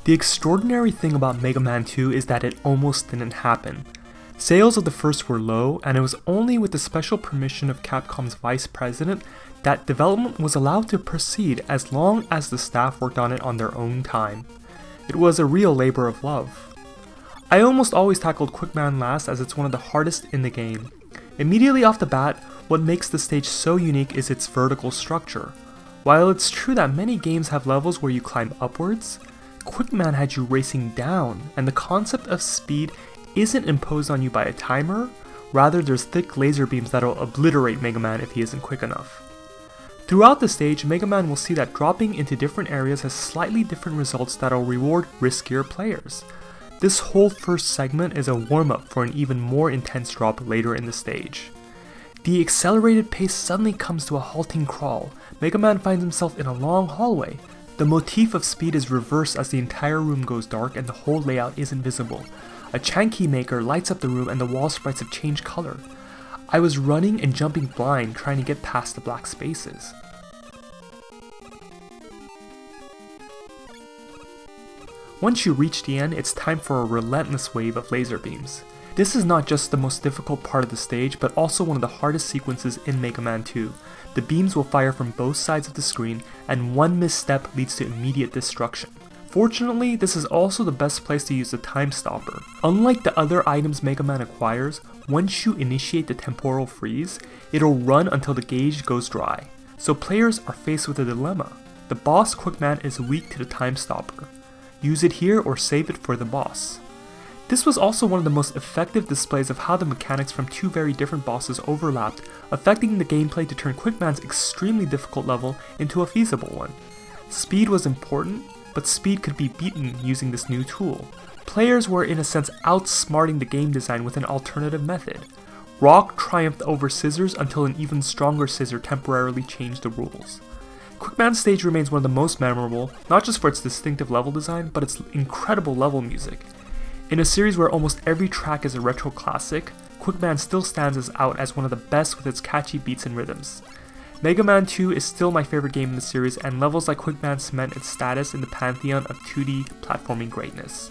The extraordinary thing about Mega Man 2 is that it almost didn't happen. Sales of the first were low, and it was only with the special permission of Capcom's vice president that development was allowed to proceed as long as the staff worked on it on their own time. It was a real labor of love. I almost always tackled Quickman last as it's one of the hardest in the game. Immediately off the bat, what makes the stage so unique is its vertical structure. While it's true that many games have levels where you climb upwards, Quickman had you racing down, and the concept of speed isn't imposed on you by a timer, rather there's thick laser beams that'll obliterate Mega Man if he isn't quick enough. Throughout the stage, Mega Man will see that dropping into different areas has slightly different results that'll reward riskier players. This whole first segment is a warm-up for an even more intense drop later in the stage. The accelerated pace suddenly comes to a halting crawl. Mega Man finds himself in a long hallway. The motif of speed is reversed as the entire room goes dark and the whole layout isn't visible. A Chanky maker lights up the room and the wall sprites have changed color. I was running and jumping blind trying to get past the black spaces. Once you reach the end, it's time for a relentless wave of laser beams. This is not just the most difficult part of the stage, but also one of the hardest sequences in Mega Man 2. The beams will fire from both sides of the screen, and one misstep leads to immediate destruction. Fortunately, this is also the best place to use the time stopper. Unlike the other items Mega Man acquires, once you initiate the temporal freeze, it'll run until the gauge goes dry. So players are faced with a dilemma. The boss Quickman is weak to the time stopper. Use it here or save it for the boss. This was also one of the most effective displays of how the mechanics from two very different bosses overlapped, affecting the gameplay to turn Quickman's extremely difficult level into a feasible one. Speed was important, but speed could be beaten using this new tool. Players were in a sense outsmarting the game design with an alternative method. Rock triumphed over Scissors until an even stronger Scissor temporarily changed the rules. Quickman's stage remains one of the most memorable, not just for its distinctive level design, but its incredible level music. In a series where almost every track is a retro classic, Quickman still stands out as one of the best with its catchy beats and rhythms. Mega Man 2 is still my favorite game in the series, and levels like Quickman cement its status in the pantheon of 2D platforming greatness.